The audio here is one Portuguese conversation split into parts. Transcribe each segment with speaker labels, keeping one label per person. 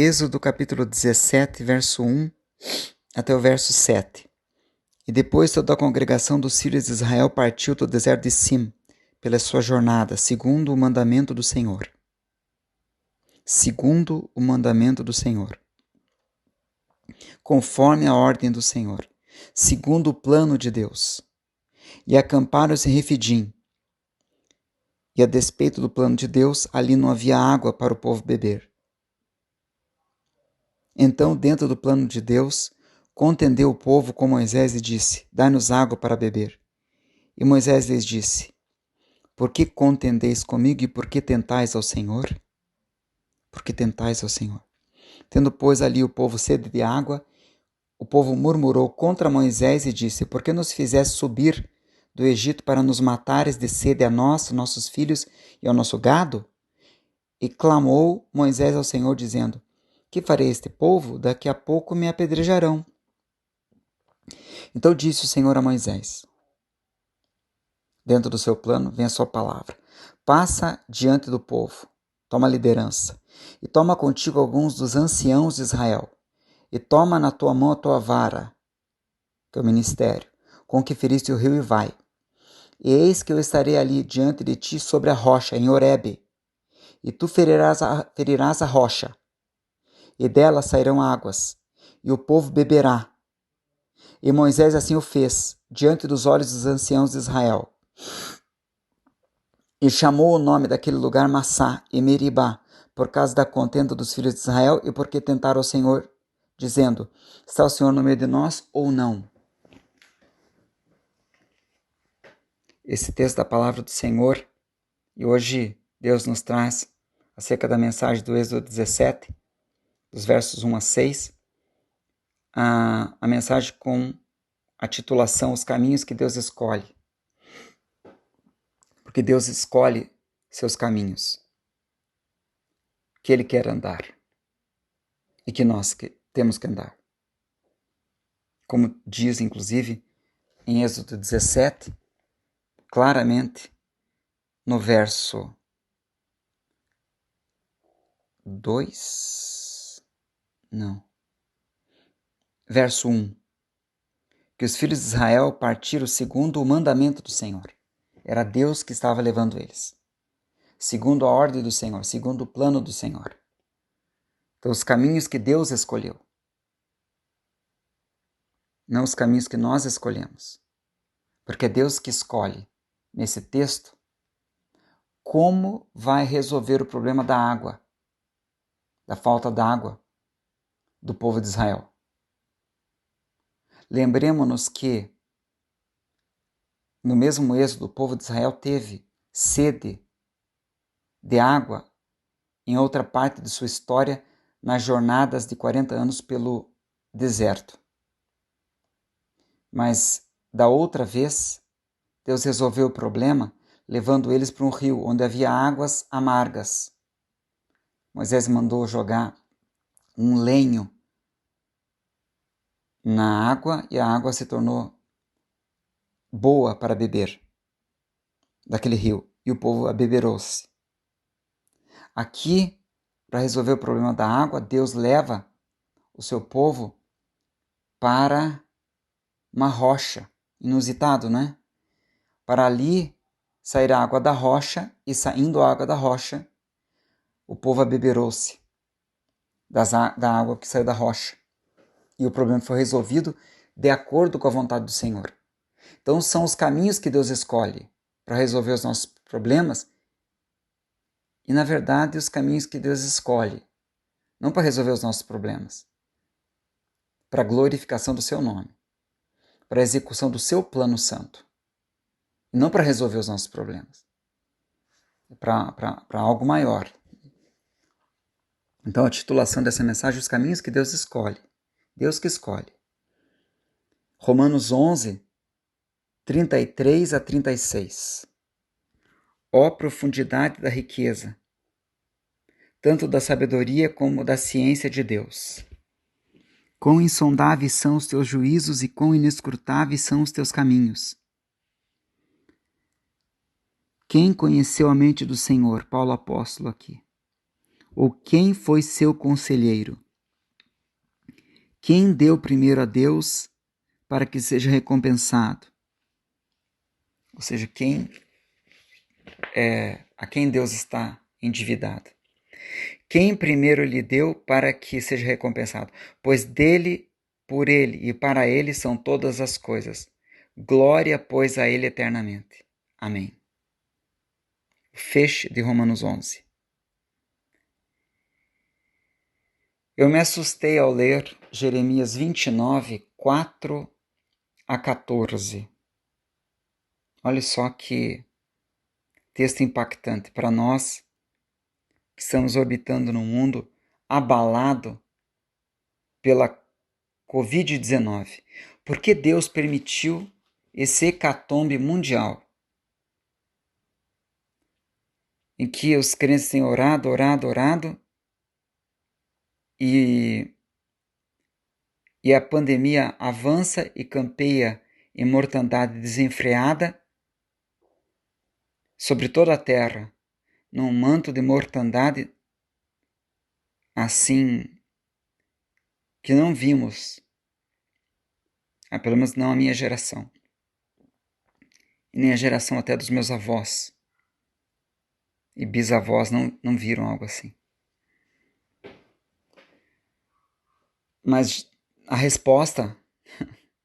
Speaker 1: Êxodo capítulo 17, verso 1 até o verso 7. E depois toda a congregação dos filhos de Israel partiu do deserto de Sim, pela sua jornada, segundo o mandamento do Senhor. Segundo o mandamento do Senhor. Conforme a ordem do Senhor. Segundo o plano de Deus. E acamparam-se em Refidim. E a despeito do plano de Deus, ali não havia água para o povo beber. Então, dentro do plano de Deus, contendeu o povo com Moisés e disse: Dai-nos água para beber. E Moisés lhes disse: Por que contendeis comigo e por que tentais ao Senhor? Por que tentais ao Senhor? Tendo, pois, ali o povo sede de água, o povo murmurou contra Moisés e disse: Por que nos fizeste subir do Egito para nos matares de sede a nós, nossos filhos e ao nosso gado? E clamou Moisés ao Senhor, dizendo: Que farei este povo? Daqui a pouco me apedrejarão. Então disse o Senhor a Moisés: Dentro do seu plano vem a sua palavra. Passa diante do povo, toma liderança, e toma contigo alguns dos anciãos de Israel, e toma na tua mão a tua vara, que é o ministério, com que feriste o rio e vai. E eis que eu estarei ali diante de ti sobre a rocha, em Horebe, e tu ferirás a rocha, e dela sairão águas, e o povo beberá. E Moisés assim o fez, diante dos olhos dos anciãos de Israel. E chamou o nome daquele lugar Massá e Meribá, por causa da contenda dos filhos de Israel e porque tentaram o Senhor, dizendo: Está o Senhor no meio de nós ou não? Esse texto da palavra do Senhor, e hoje Deus nos traz acerca da mensagem do Êxodo 17, dos versos 1 a 6, a mensagem com a titulação Os Caminhos que Deus Escolhe. Porque Deus escolhe seus caminhos, que Ele quer andar e que nós temos que andar. Como diz, inclusive, em Êxodo 17, claramente, no verso 2, verso 1, que os filhos de Israel partiram segundo o mandamento do Senhor. Era Deus que estava levando eles. Segundo a ordem do Senhor, segundo o plano do Senhor. Então, os caminhos que Deus escolheu. Não os caminhos que nós escolhemos. Porque é Deus que escolhe, nesse texto, como vai resolver o problema da água, da falta d'água do povo de Israel. Lembremos-nos que, no mesmo êxodo, o povo de Israel teve sede de água em outra parte de sua história, nas jornadas de 40 anos pelo deserto. Mas, da outra vez, Deus resolveu o problema levando eles para um rio onde havia águas amargas. Moisés mandou jogar um lenho na água e a água se tornou boa para beber daquele rio e o povo abeberou-se. Aqui, para resolver o problema da água, Deus leva o seu povo para uma rocha, inusitado, né? Para ali sair a água da rocha e saindo a água da rocha, o povo abeberou-se da água que saiu da rocha. E o problema foi resolvido de acordo com a vontade do Senhor. Então são os caminhos que Deus escolhe para resolver os nossos problemas e, na verdade, os caminhos que Deus escolhe, não para resolver os nossos problemas, para a glorificação do seu nome, para a execução do seu plano santo, e não para resolver os nossos problemas, para algo maior. Então a titulação dessa mensagem, os caminhos que Deus escolhe, Deus que escolhe. Romanos 11, 33 a 36. Ó profundidade da riqueza, tanto da sabedoria como da ciência de Deus. Quão insondáveis são os teus juízos e quão inescrutáveis são os teus caminhos. Quem conheceu a mente do Senhor? Paulo apóstolo aqui. Ou quem foi seu conselheiro? Quem deu primeiro a Deus para que seja recompensado? Ou seja, a quem Deus está endividado? Quem primeiro lhe deu para que seja recompensado? Pois dele, por ele e para ele são todas as coisas. Glória, pois, a ele eternamente. Amém. Feche de Romanos 11. Eu me assustei ao ler Jeremias 29, 4 a 14. Olha só que texto impactante para nós que estamos orbitando no mundo abalado pela Covid-19. Por que Deus permitiu esse hecatombe mundial em que os crentes têm orado e a pandemia avança e campeia em mortandade desenfreada sobre toda a terra, num manto de mortandade assim que não vimos, pelo menos não a minha geração, e nem a geração até dos meus avós e bisavós não viram algo assim. Mas a resposta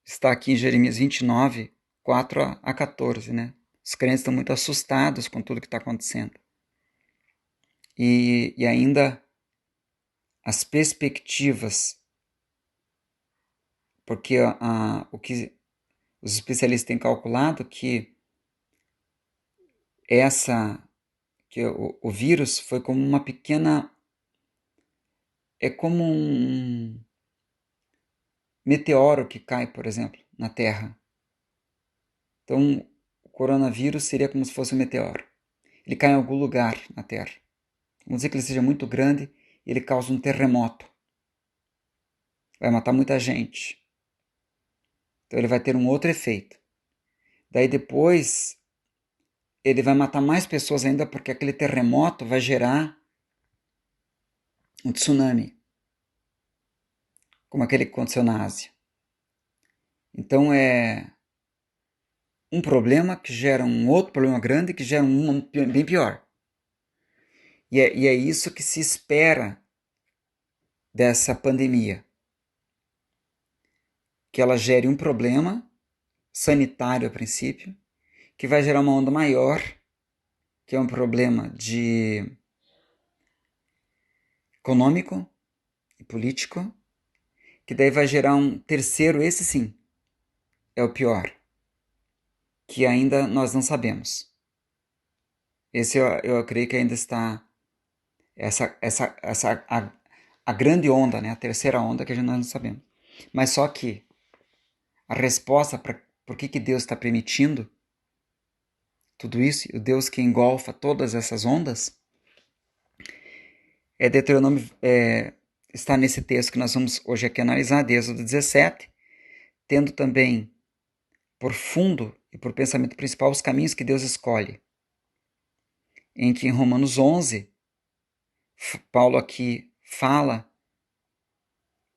Speaker 1: está aqui em Jeremias 29, 4 a 14, né? Os crentes estão muito assustados com tudo que está acontecendo. E ainda as perspectivas, porque o que os especialistas têm calculado que o vírus foi como uma pequena, é como um meteoro que cai, por exemplo, na Terra. Então, o coronavírus seria como se fosse um meteoro. Ele cai em algum lugar na Terra. Vamos dizer que ele seja muito grande e ele causa um terremoto. Vai matar muita gente. Então ele vai ter um outro efeito. Daí depois ele vai matar mais pessoas ainda porque aquele terremoto vai gerar um tsunami, como aquele que aconteceu na Ásia. Então é um problema que gera um outro problema grande que gera um bem pior. E é isso que se espera dessa pandemia. Que ela gere um problema sanitário a princípio, que vai gerar uma onda maior, que é um problema econômico e político, que daí vai gerar um terceiro, esse sim, é o pior, que ainda nós não sabemos. Esse eu creio que ainda está a grande onda, né? A terceira onda que nós não sabemos. Mas só que a resposta para por que Deus está permitindo tudo isso, o Deus que engolfa todas essas ondas, Deuteronômio está nesse texto que nós vamos hoje aqui analisar, de Êxodo 17, tendo também por fundo e por pensamento principal os caminhos que Deus escolhe. Em que em Romanos 11, Paulo aqui fala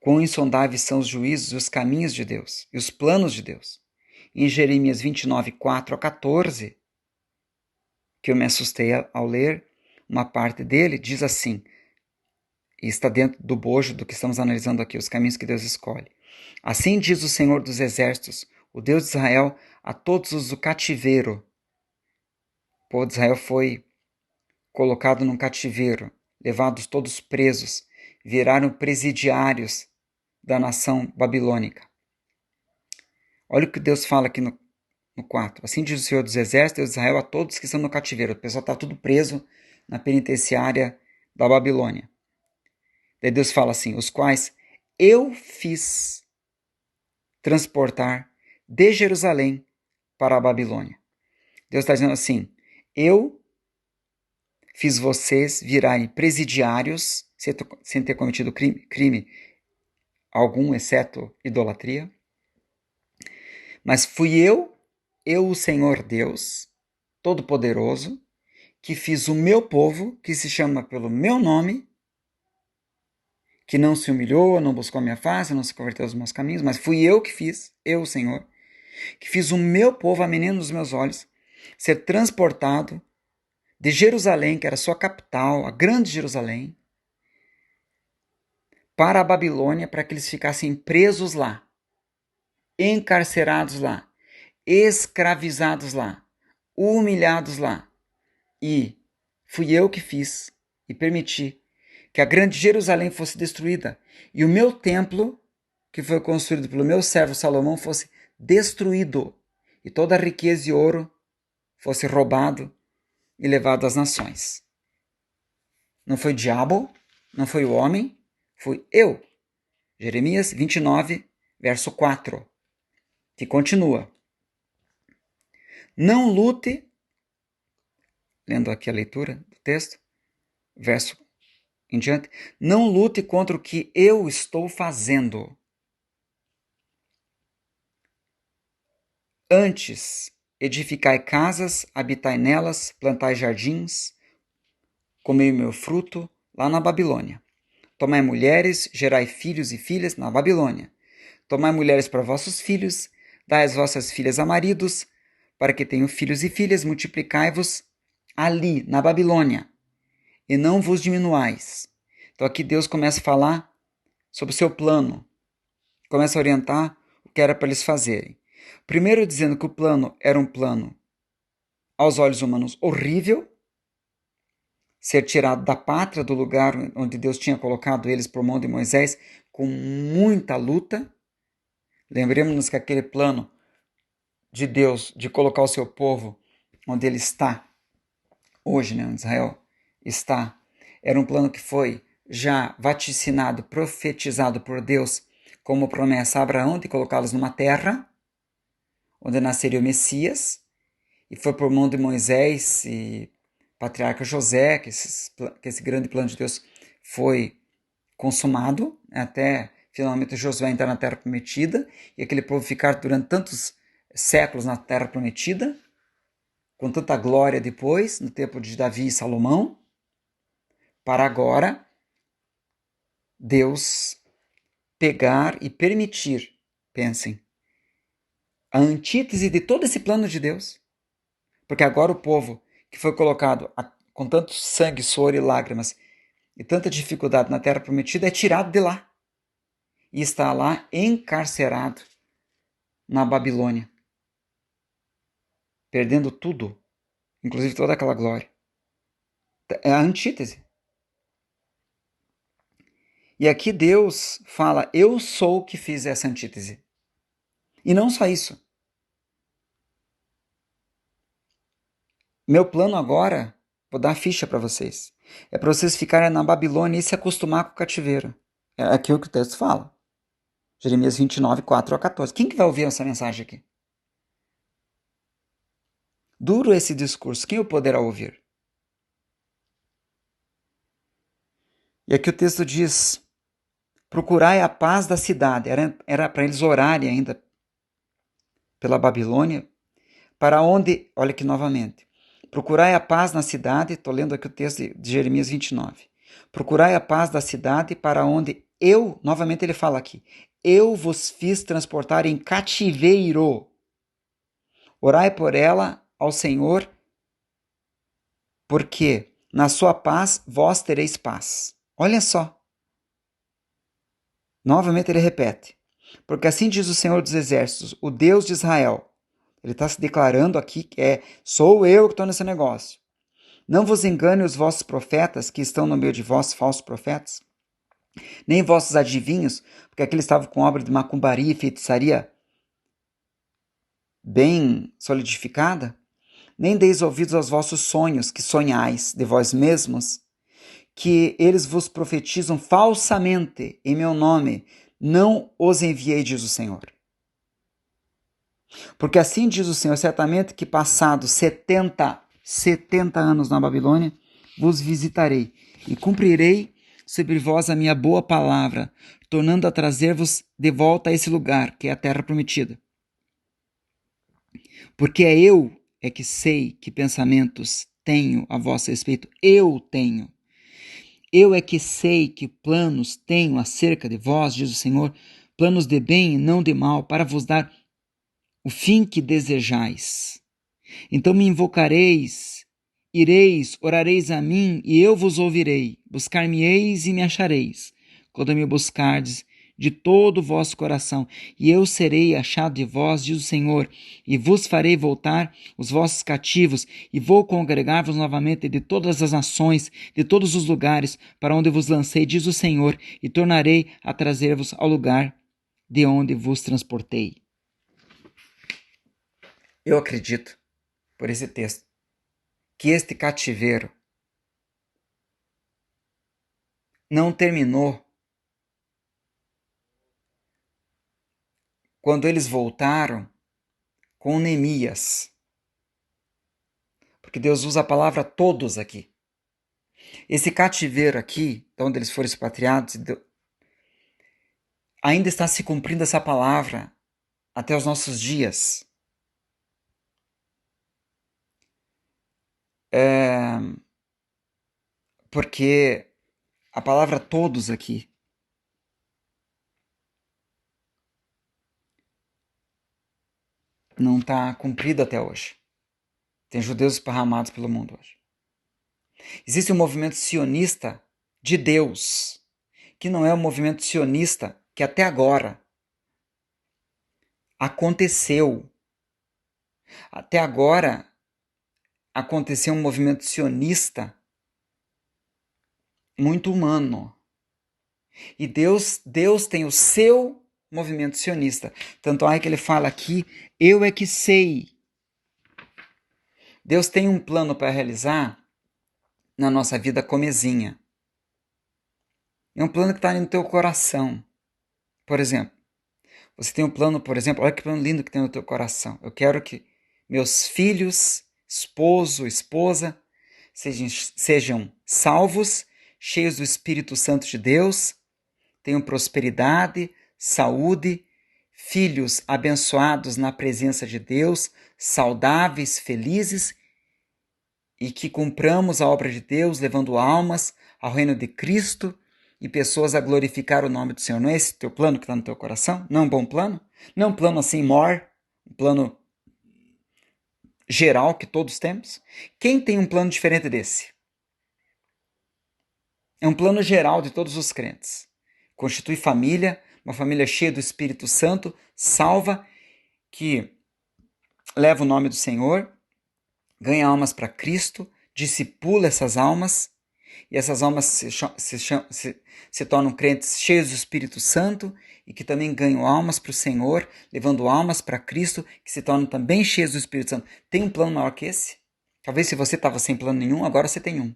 Speaker 1: quão insondáveis são os juízos e os caminhos de Deus e os planos de Deus. Em Jeremias 29, 4 a 14, que eu me assustei ao ler, uma parte dele diz assim, e está dentro do bojo do que estamos analisando aqui, os caminhos que Deus escolhe. Assim diz o Senhor dos Exércitos, o Deus de Israel, a todos os do cativeiro. O povo de Israel foi colocado num cativeiro, levados todos presos, viraram presidiários da nação babilônica. Olha o que Deus fala aqui no 4. Assim diz o Senhor dos Exércitos, Deus de Israel, a todos que estão no cativeiro. O pessoal está tudo preso na penitenciária da Babilônia. Daí Deus fala assim, os quais eu fiz transportar de Jerusalém para a Babilônia. Deus está dizendo assim, eu fiz vocês virarem presidiários, sem ter cometido crime algum, exceto idolatria. Mas fui eu, o Senhor Deus, Todo-Poderoso, que fiz o meu povo, que se chama pelo meu nome, que não se humilhou, não buscou a minha face, não se converteu aos meus caminhos, mas fui eu que fiz, eu, Senhor, que fiz o meu povo, a menina dos meus olhos, ser transportado de Jerusalém, que era sua capital, a grande Jerusalém, para a Babilônia, para que eles ficassem presos lá, encarcerados lá, escravizados lá, humilhados lá. E fui eu que fiz e permiti que a grande Jerusalém fosse destruída e o meu templo, que foi construído pelo meu servo Salomão, fosse destruído e toda a riqueza e ouro fosse roubado e levado às nações. Não foi o diabo, não foi o homem, fui eu. Jeremias 29, verso 4, que continua. Não lute, lendo aqui a leitura do texto, verso em diante, não lute contra o que eu estou fazendo. Antes, edificai casas, habitai nelas, plantai jardins, comei meu fruto lá na Babilônia. Tomai mulheres, gerai filhos e filhas na Babilônia. Tomai mulheres para vossos filhos, dai as vossas filhas a maridos, para que tenham filhos e filhas, multiplicai-vos ali, na Babilônia, e não vos diminuais. Então aqui Deus começa a falar sobre o seu plano, começa a orientar o que era para eles fazerem. Primeiro dizendo que o plano era um plano, aos olhos humanos, horrível, ser tirado da pátria, do lugar onde Deus tinha colocado eles por mão de Moisés, com muita luta. Lembremos-nos que aquele plano de Deus de colocar o seu povo onde ele está hoje, né, onde Israel está, era um plano que foi já vaticinado, profetizado por Deus como promessa a Abraão de colocá-los numa terra onde nasceria o Messias, e foi por mão de Moisés e patriarca José que esse grande plano de Deus foi consumado, até finalmente Josué entrar na Terra Prometida, e aquele povo ficar durante tantos séculos na Terra Prometida, com tanta glória depois, no tempo de Davi e Salomão, para agora Deus pegar e permitir, pensem, a antítese de todo esse plano de Deus, porque agora o povo que foi colocado com tanto sangue, suor e lágrimas e tanta dificuldade na Terra Prometida é tirado de lá e está lá encarcerado na Babilônia, perdendo tudo, inclusive toda aquela glória. É a antítese. E aqui Deus fala, eu sou o que fiz essa antítese. E não só isso. Meu plano agora, vou dar a ficha para vocês, é para vocês ficarem na Babilônia e se acostumar com o cativeiro. É aquilo que o texto fala. Jeremias 29, 4 a 14. Quem que vai ouvir essa mensagem aqui? Duro esse discurso, quem o poderá ouvir? E aqui o texto diz, procurai a paz da cidade. Era para eles orarem ainda pela Babilônia, para onde, olha aqui novamente, procurai a paz na cidade, estou lendo aqui o texto de Jeremias 29, procurai a paz da cidade para onde eu, novamente ele fala aqui, eu vos fiz transportar em cativeiro. Orai por ela ao Senhor, porque na sua paz vós tereis paz. Olha só. Novamente ele repete, porque assim diz o Senhor dos Exércitos, o Deus de Israel. Ele está se declarando aqui que sou eu que estou nesse negócio. Não vos engane os vossos profetas, que estão no meio de vós, falsos profetas, nem vossos adivinhos, porque aqui eles estavam com obra de macumbaria e feitiçaria bem solidificada, nem deis ouvidos aos vossos sonhos, que sonhais de vós mesmos, que eles vos profetizam falsamente em meu nome, não os enviei, diz o Senhor. Porque assim diz o Senhor, certamente que passados 70 anos na Babilônia, vos visitarei e cumprirei sobre vós a minha boa palavra, tornando a trazer-vos de volta a esse lugar, que é a terra prometida. Porque eu que sei que pensamentos tenho a vosso respeito, eu tenho. Eu é que sei que planos tenho acerca de vós, diz o Senhor, planos de bem e não de mal, para vos dar o fim que desejais. Então me invocareis, ireis, orareis a mim, e eu vos ouvirei. Buscar-me-eis e me achareis, quando me buscardes de todo o vosso coração, e eu serei achado de vós, diz o Senhor, e vos farei voltar os vossos cativos, e vou congregar-vos novamente de todas as nações, de todos os lugares, para onde vos lancei, diz o Senhor, e tornarei a trazer-vos ao lugar de onde vos transportei. Eu acredito, por esse texto, que este cativeiro não terminou quando eles voltaram com Neemias. Porque Deus usa a palavra todos aqui. Esse cativeiro aqui, de onde eles foram expatriados, ainda está se cumprindo essa palavra até os nossos dias. Porque a palavra todos aqui não está cumprida até hoje. Tem judeus esparramados pelo mundo hoje. Existe um movimento sionista de Deus, que não é um movimento sionista que até agora aconteceu. Até agora aconteceu um movimento sionista muito humano. E Deus tem o seu movimento sionista. Tanto é que ele fala aqui, eu é que sei. Deus tem um plano para realizar na nossa vida comezinha. É um plano que está no teu coração. Por exemplo, você tem um plano, por exemplo, olha que plano lindo que tem no teu coração. Eu quero que meus filhos, esposo, esposa, sejam salvos, cheios do Espírito Santo de Deus, tenham prosperidade, saúde, filhos abençoados na presença de Deus, saudáveis, felizes, e que cumpramos a obra de Deus, levando almas ao reino de Cristo e pessoas a glorificar o nome do Senhor. Não é esse teu plano que está no teu coração? Não é um bom plano? Não é um plano assim, um plano geral que todos temos? Quem tem um plano diferente desse? É um plano geral de todos os crentes. Constitui família, uma família cheia do Espírito Santo, salva, que leva o nome do Senhor, ganha almas para Cristo, discipula essas almas, e essas almas se tornam crentes cheios do Espírito Santo e que também ganham almas para o Senhor, levando almas para Cristo, que se tornam também cheios do Espírito Santo. Tem um plano maior que esse? Talvez se você estava sem plano nenhum, agora você tem um.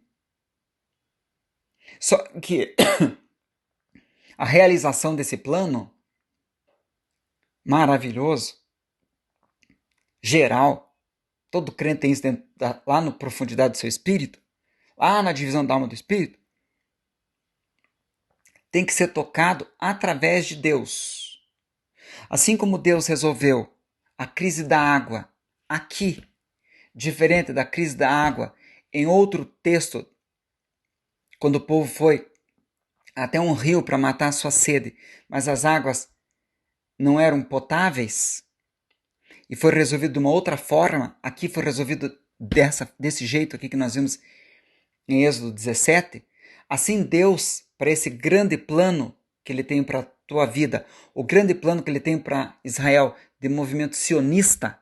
Speaker 1: Só que a realização desse plano maravilhoso, geral, todo crente tem isso lá na profundidade do seu espírito, lá na divisão da alma do espírito, tem que ser tocado através de Deus. Assim como Deus resolveu a crise da água aqui, diferente da crise da água em outro texto, quando o povo foi até um rio para matar a sua sede, mas as águas não eram potáveis, e foi resolvido de uma outra forma, aqui foi resolvido desse jeito aqui que nós vimos em Êxodo 17, assim Deus, para esse grande plano que ele tem para a tua vida, o grande plano que ele tem para Israel, de movimento sionista,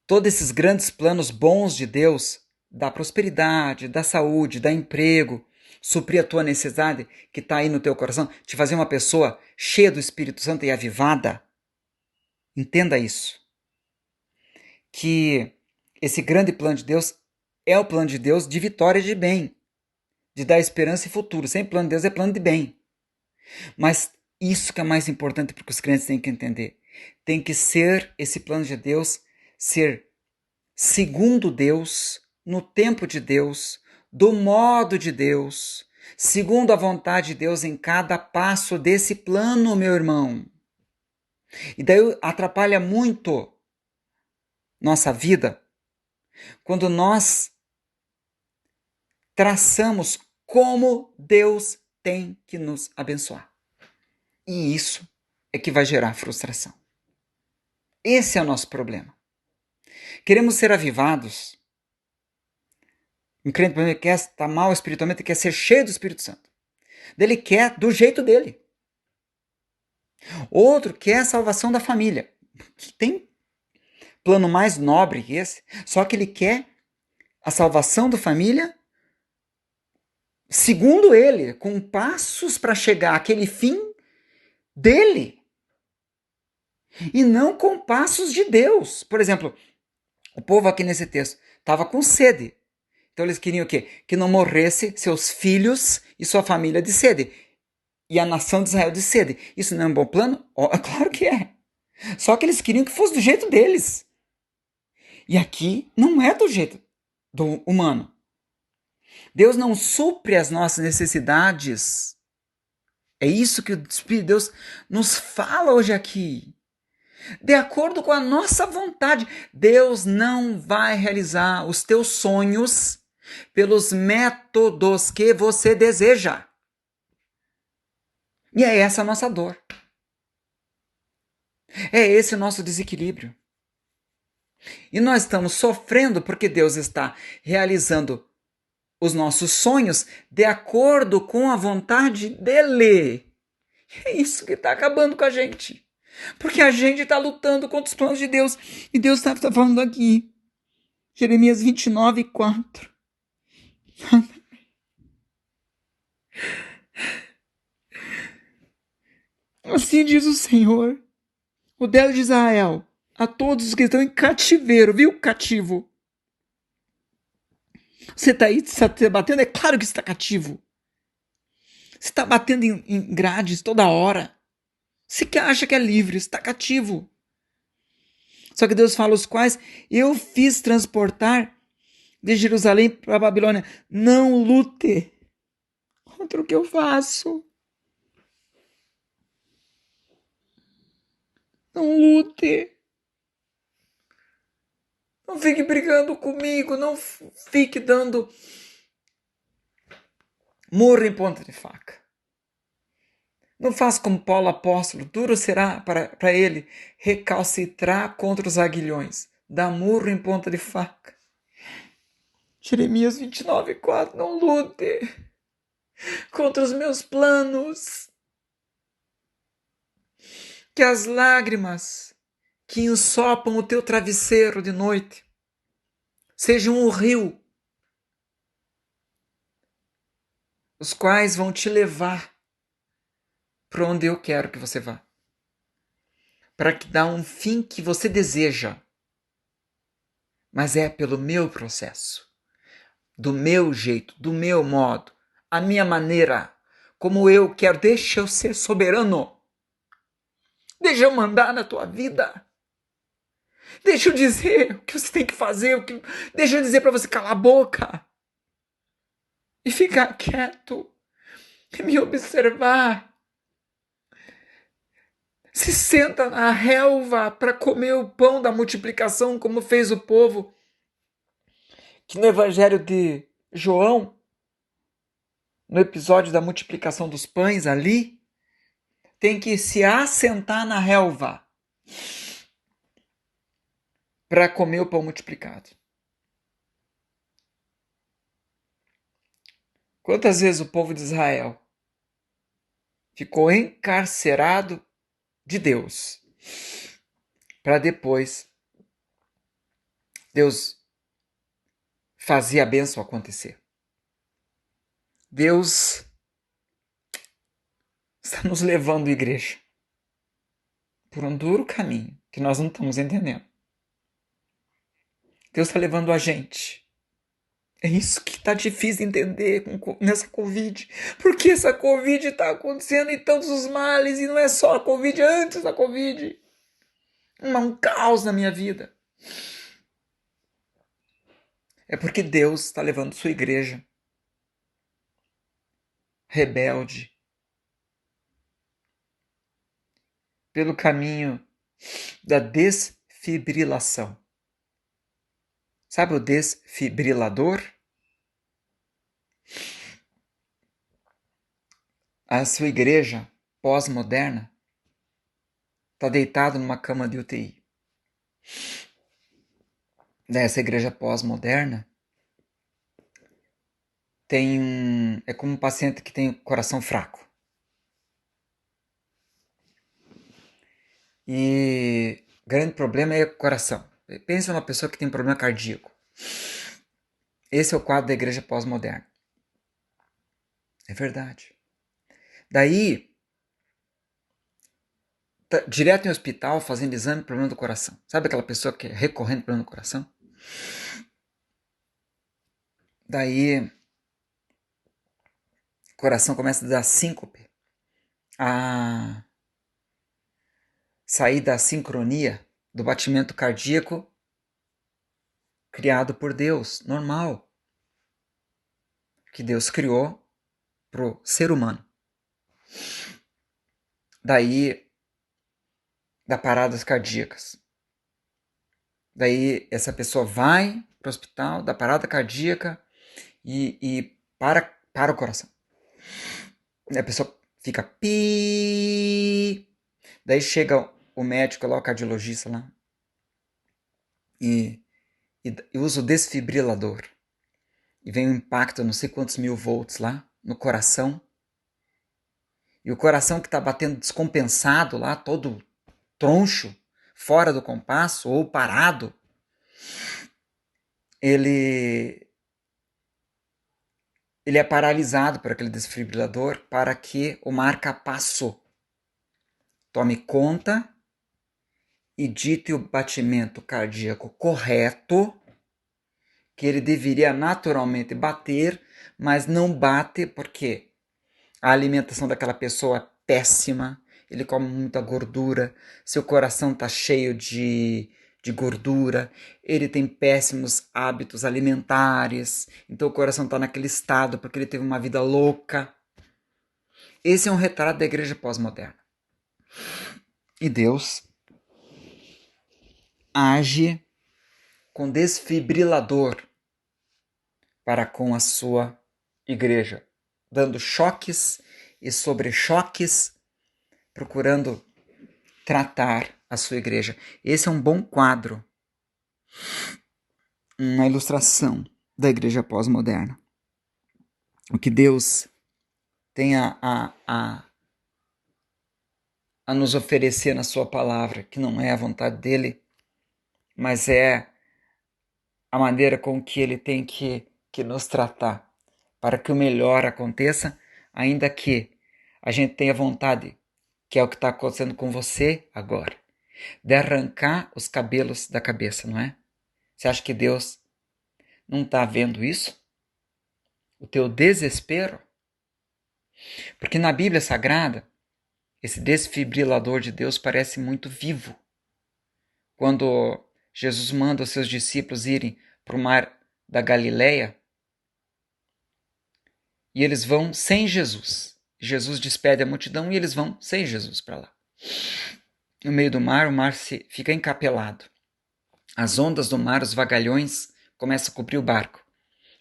Speaker 1: todos esses grandes planos bons de Deus, da prosperidade, da saúde, da emprego, suprir a tua necessidade que está aí no teu coração, te fazer uma pessoa cheia do Espírito Santo e avivada. Entenda isso. Que esse grande plano de Deus é o plano de Deus de vitória e de bem, de dar esperança e futuro. Sempre plano de Deus é plano de bem. Mas isso que é mais importante porque os crentes têm que entender. Tem que ser esse plano de Deus, ser segundo Deus, no tempo de Deus, do modo de Deus, segundo a vontade de Deus em cada passo desse plano, meu irmão. E daí atrapalha muito nossa vida quando nós traçamos como Deus tem que nos abençoar. E isso é que vai gerar frustração. Esse é o nosso problema. Queremos ser avivados. Um crente, por exemplo, quer estar mal espiritualmente, quer ser cheio do Espírito Santo. Ele quer do jeito dele. Outro quer a salvação da família. Tem plano mais nobre que esse, só que ele quer a salvação da família segundo ele, com passos para chegar àquele fim dele. E não com passos de Deus. Por exemplo, o povo aqui nesse texto estava com sede. Então eles queriam o quê? Que não morresse seus filhos e sua família de sede. E a nação de Israel de sede. Isso não é um bom plano? Oh, claro que é. Só que eles queriam que fosse do jeito deles. E aqui não é do jeito do humano. Deus não supre as nossas necessidades. É isso que o Espírito de Deus nos fala hoje aqui. De acordo com a nossa vontade. Deus não vai realizar os teus sonhos pelos métodos que você deseja. E é essa a nossa dor. É esse o nosso desequilíbrio. E nós estamos sofrendo porque Deus está realizando os nossos sonhos de acordo com a vontade dele. É isso que está acabando com a gente. Porque a gente está lutando contra os planos de Deus. E Deus está falando aqui. Jeremias 29, 4. Assim diz o Senhor, o Deus de Israel, a todos os que estão em cativeiro, viu, cativo? Você está aí, está batendo? É claro que você está cativo. Você está batendo em grades toda hora. Você que acha que é livre, está cativo. Só que Deus fala os quais eu fiz transportar de Jerusalém para a Babilônia. Não lute contra o que eu faço. Não lute. Não fique brigando comigo. Não fique dando murro em ponta de faca. Não faça como Paulo apóstolo. Duro será para ele recalcitrar contra os aguilhões. Dá murro em ponta de faca. Jeremias 29, 4. Não lute contra os meus planos. Que as lágrimas que ensopam o teu travesseiro de noite sejam um rio, os quais vão te levar para onde eu quero que você vá. Para que dá um fim que você deseja. Mas é pelo meu processo, do meu jeito, do meu modo, a minha maneira, como eu quero. Deixa eu ser soberano. Deixa eu mandar na tua vida. Deixa eu dizer o que você tem que fazer. Deixa eu dizer para você calar a boca. E ficar quieto. E me observar. Se senta na relva para comer o pão da multiplicação, como fez o povo. Que no Evangelho de João, no episódio da multiplicação dos pães ali, tem que se assentar na relva para comer o pão multiplicado. Quantas vezes o povo de Israel ficou encarcerado de Deus para depois Deus fazer a bênção acontecer? Deus está nos levando, igreja, por um duro caminho que nós não estamos entendendo. Deus está levando a gente. É isso que está difícil de entender nessa Covid. Por que essa Covid está acontecendo em todos os males e não é só a Covid, antes da Covid? Um caos na minha vida. É porque Deus está levando sua igreja rebelde pelo caminho da desfibrilação. Sabe o desfibrilador? a sua igreja pós-moderna está deitada numa cama de UTI. Essa igreja pós-moderna é como um paciente que tem o coração fraco. E o grande problema é o coração. Pensa numa pessoa que tem problema cardíaco. Esse é o quadro da igreja pós-moderna. É verdade. Daí, tá direto em hospital, fazendo exame, problema do coração. Sabe aquela pessoa que é recorrente problema do coração? Daí, o coração começa a dar síncope. A sair da sincronia do batimento cardíaco criado por Deus, normal. Que Deus criou pro ser humano. Daí, dá paradas cardíacas. Daí, essa pessoa vai pro hospital, dá parada cardíaca e para o coração. E a pessoa fica pi. Daí chega o médico lá, o cardiologista lá, e usa o desfibrilador. E vem um impacto, não sei quantos mil volts lá, no coração. E o coração que está batendo descompensado lá, todo troncho, fora do compasso ou parado, ele é paralisado por aquele desfibrilador para que o marca-passo tome conta e dite o batimento cardíaco correto, que ele deveria naturalmente bater, mas não bate porque a alimentação daquela pessoa é péssima, ele come muita gordura, seu coração está cheio de gordura, ele tem péssimos hábitos alimentares, então o coração está naquele estado porque ele teve uma vida louca. Esse é um retrato da igreja pós-moderna. E Deus age com desfibrilador para com a sua igreja, dando choques e sobre-choques, procurando tratar a sua igreja. Esse é um bom quadro, uma ilustração da igreja pós-moderna. O que Deus tem a nos oferecer na sua palavra, que não é a vontade dele, mas é a maneira com que ele tem que nos tratar, para que o melhor aconteça, ainda que a gente tenha vontade, que é o que está acontecendo com você agora, de arrancar os cabelos da cabeça, não é? Você acha que Deus não está vendo isso? O teu desespero? Porque na Bíblia Sagrada, esse desfibrilador de Deus parece muito vivo. Quando Jesus manda os seus discípulos irem para o mar da Galileia, e eles vão sem Jesus. Jesus despede a multidão e eles vão sem Jesus para lá. No meio do mar, o mar fica encapelado. As ondas do mar, os vagalhões, começam a cobrir o barco.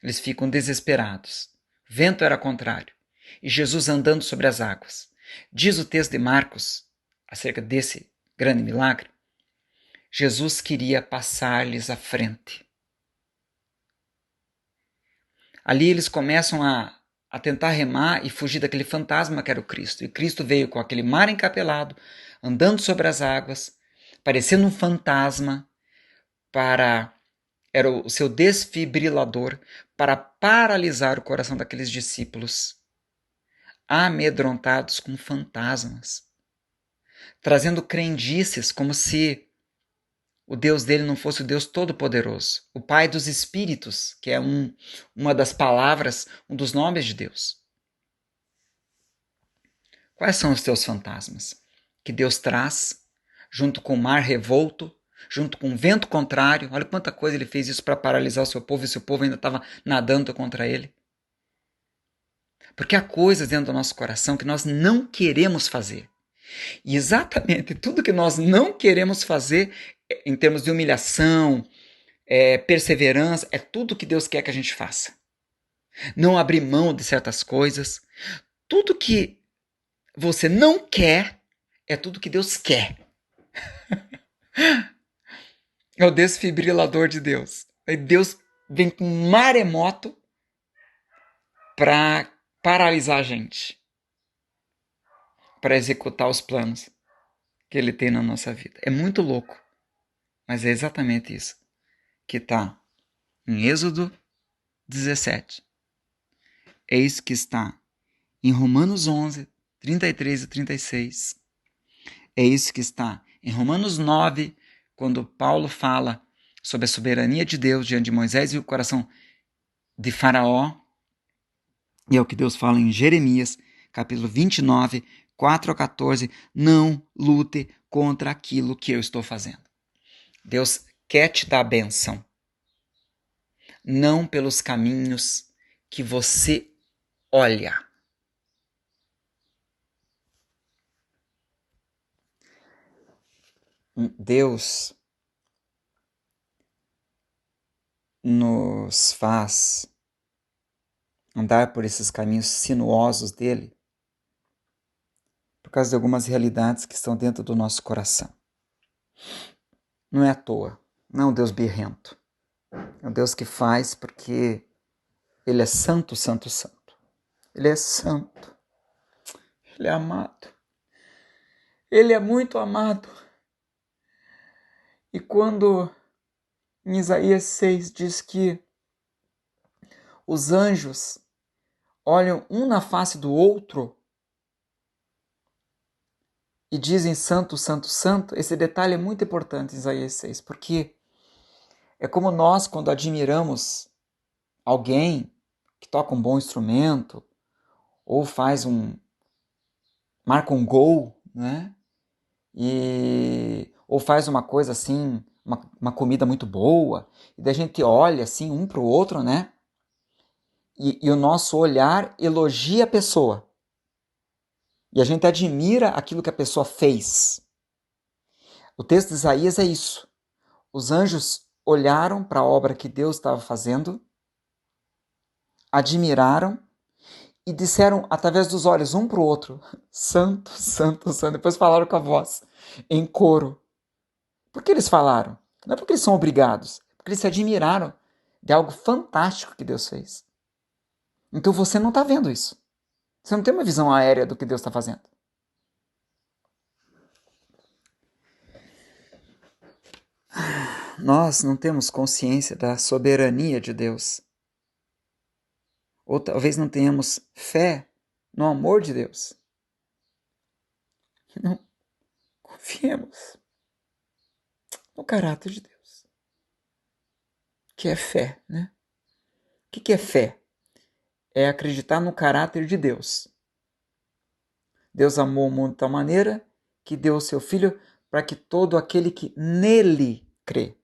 Speaker 1: Eles ficam desesperados. O vento era contrário. E Jesus andando sobre as águas. Diz o texto de Marcos, acerca desse grande milagre, Jesus queria passar-lhes à frente. Ali eles começam a tentar remar e fugir daquele fantasma que era o Cristo. E Cristo veio com aquele mar encapelado, andando sobre as águas, parecendo um fantasma, era o seu desfibrilador para paralisar o coração daqueles discípulos, amedrontados com fantasmas, trazendo crendices como se o Deus dele não fosse o Deus Todo-Poderoso, o Pai dos Espíritos, que é uma das palavras, um dos nomes de Deus. Quais são os teus fantasmas que Deus traz, junto com o mar revolto, junto com o vento contrário? Olha quanta coisa ele fez isso para paralisar o seu povo, e seu povo ainda estava nadando contra ele. Porque há coisas dentro do nosso coração que nós não queremos fazer. E exatamente tudo que nós não queremos fazer, em termos de humilhação, perseverança, é tudo que Deus quer que a gente faça. Não abrir mão de certas coisas. Tudo que você não quer é tudo que Deus quer. É o desfibrilador de Deus. Aí Deus vem com um maremoto para paralisar a gente, para executar os planos que Ele tem na nossa vida. É muito louco, mas é exatamente isso que está em Êxodo 17. É isso que está em Romanos 11, 33 e 36. É isso que está em Romanos 9, quando Paulo fala sobre a soberania de Deus diante de Moisés e o coração de Faraó. E é o que Deus fala em Jeremias, capítulo 29, 4 a 14. Não lute contra aquilo que eu estou fazendo. Deus quer te dar a bênção. Não pelos caminhos que você olha. Deus nos faz andar por esses caminhos sinuosos dele por causa de algumas realidades que estão dentro do nosso coração. Não é à toa, não é um Deus birrento. É um Deus que faz porque Ele é santo, santo, santo. Ele é santo. Ele é amado. Ele é muito amado. E quando em Isaías 6 diz que os anjos olham um na face do outro e dizem santo, santo, santo, esse detalhe é muito importante em Isaías 6, porque é como nós, quando admiramos alguém que toca um bom instrumento ou marca um gol, né? Ou faz uma coisa assim, uma comida muito boa, e daí a gente olha assim um para o outro, né? E o nosso olhar elogia a pessoa. E a gente admira aquilo que a pessoa fez. O texto de Isaías é isso. Os anjos olharam para a obra que Deus estava fazendo, admiraram e disseram através dos olhos um para o outro, santo, santo, santo. Depois falaram com a voz, em coro. Por que eles falaram? Não é porque eles são obrigados, é porque eles se admiraram de algo fantástico que Deus fez. Então você não está vendo isso. Você não tem uma visão aérea do que Deus está fazendo. Nós não temos consciência da soberania de Deus. Ou talvez não tenhamos fé no amor de Deus. Não confiemos no caráter de Deus. Que é fé, né? O que é fé? É acreditar no caráter de Deus. Deus amou o mundo de tal maneira que deu o seu Filho para que todo aquele que nele crê.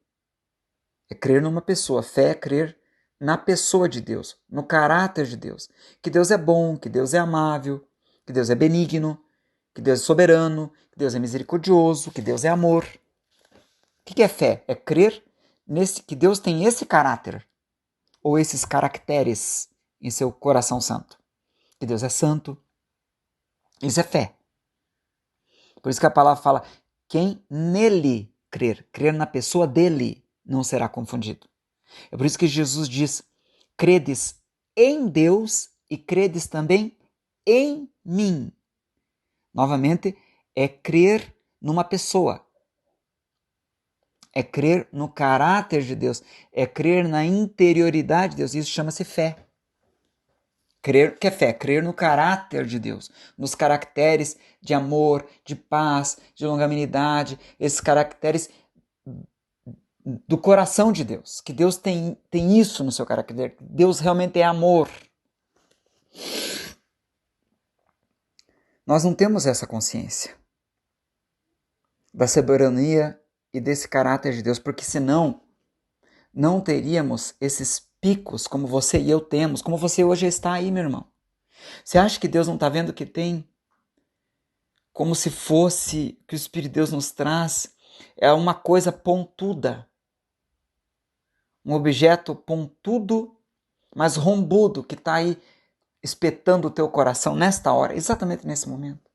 Speaker 1: É crer numa pessoa. Fé é crer na pessoa de Deus, no caráter de Deus. Que Deus é bom, que Deus é amável, que Deus é benigno, que Deus é soberano, que Deus é misericordioso, que Deus é amor. O que é fé? É crer que Deus tem esse caráter, ou esses caracteres em seu coração santo. Que Deus é santo. Isso é fé. Por isso que a palavra fala, quem nele crer na pessoa dele, não será confundido. É por isso que Jesus diz, credes em Deus e credes também em mim. Novamente, é crer numa pessoa. É crer no caráter de Deus. É crer na interioridade de Deus. Isso chama-se fé. Crer, que é fé? Crer no caráter de Deus, nos caracteres de amor, de paz, de longanimidade, esses caracteres do coração de Deus, que Deus tem isso no seu caráter, Deus realmente é amor. Nós não temos essa consciência da soberania e desse caráter de Deus, porque senão não teríamos esses picos como você e eu temos, como você hoje está aí, meu irmão. Você acha que Deus não está vendo que tem? Como se fosse que o Espírito de Deus nos traz, é uma coisa pontuda. Um objeto pontudo, mas rombudo, que está aí espetando o teu coração nesta hora, exatamente nesse momento.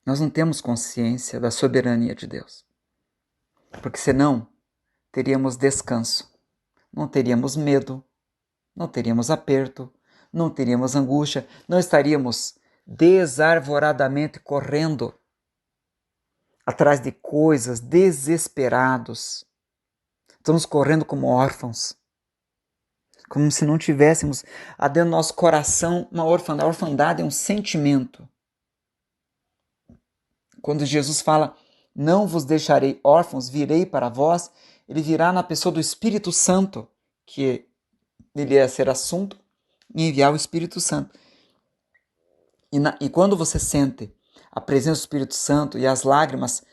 Speaker 1: Nós não temos consciência da soberania de Deus. Porque senão teríamos descanso, não teríamos medo, não teríamos aperto, não teríamos angústia, não estaríamos desarvoradamente correndo atrás de coisas, desesperados. Estamos correndo como órfãos, como se não tivéssemos dentro do nosso coração uma orfandade. A orfandade é um sentimento. Quando Jesus fala, não vos deixarei órfãos, virei para vós, ele virá na pessoa do Espírito Santo, que ele ia ser assunto e enviar o Espírito Santo. E quando você sente a presença do Espírito Santo e as lágrimas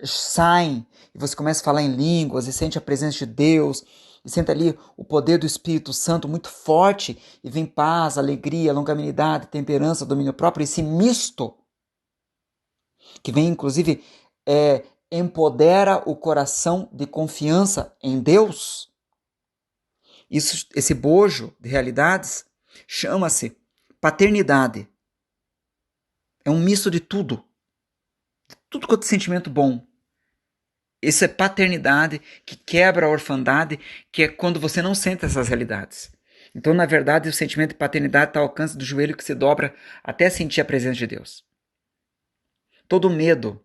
Speaker 1: saem, e você começa a falar em línguas, e sente a presença de Deus, e sente ali o poder do Espírito Santo muito forte, e vem paz, alegria, longanimidade, temperança, domínio próprio, esse misto, que vem inclusive empodera o coração de confiança em Deus. Esse bojo de realidades chama-se paternidade. É um misto de tudo quanto é sentimento bom. Isso é paternidade que quebra a orfandade, que é quando você não sente essas realidades. Então, na verdade, o sentimento de paternidade está ao alcance do joelho que se dobra até sentir a presença de Deus. Todo medo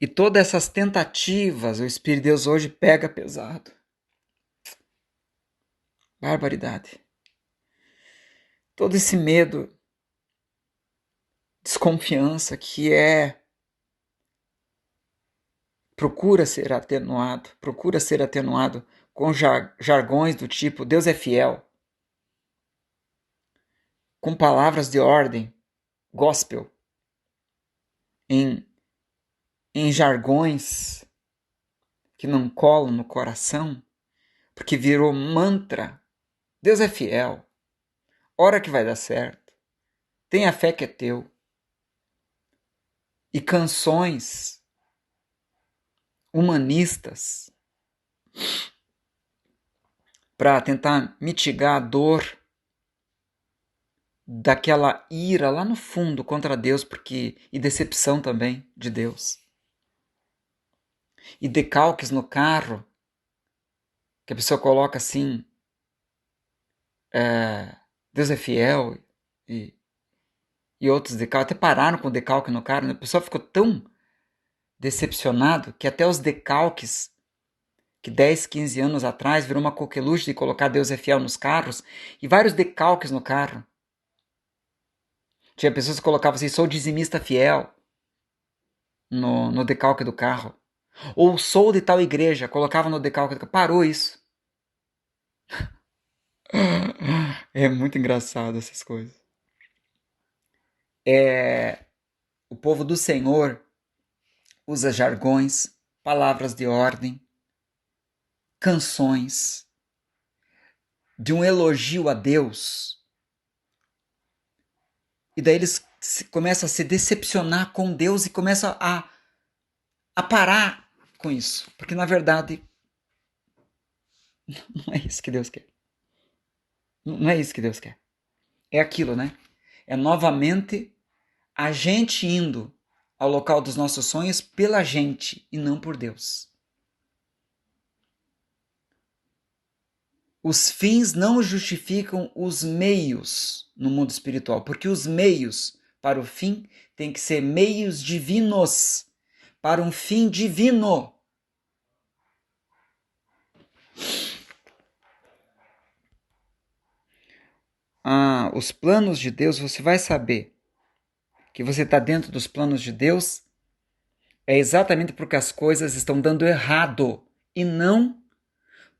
Speaker 1: e todas essas tentativas, o Espírito de Deus hoje pega pesado. Barbaridade. Todo esse medo, desconfiança que procura ser atenuado com jargões do tipo Deus é fiel, com palavras de ordem, gospel, em jargões que não colam no coração, porque virou mantra. Deus é fiel, ora que vai dar certo, tenha fé que é teu. E canções humanistas para tentar mitigar a dor daquela ira lá no fundo contra Deus, e decepção também de Deus. E decalques no carro, que a pessoa coloca assim, Deus é fiel, e outros decalques, até pararam com o decalque no carro, né? A pessoa ficou tão decepcionado que até os decalques que 10, 15 anos atrás virou uma coqueluche de colocar Deus é fiel nos carros, e vários decalques no carro. Tinha pessoas que colocavam assim, sou dizimista fiel, no decalque do carro. Ou sou de tal igreja, colocava no decalque do carro. Parou isso. É muito engraçado essas coisas. O povo do Senhor usa jargões, palavras de ordem, canções de um elogio a Deus. E daí eles começam a se decepcionar com Deus e começam a parar com isso. Porque na verdade não é isso que Deus quer. Não é isso que Deus quer. É aquilo, né? É novamente a gente indo ao local dos nossos sonhos pela gente e não por Deus. Os fins não justificam os meios no mundo espiritual, porque os meios para o fim têm que ser meios divinos, para um fim divino. Os planos de Deus, você vai saber que você está dentro dos planos de Deus é exatamente porque as coisas estão dando errado e não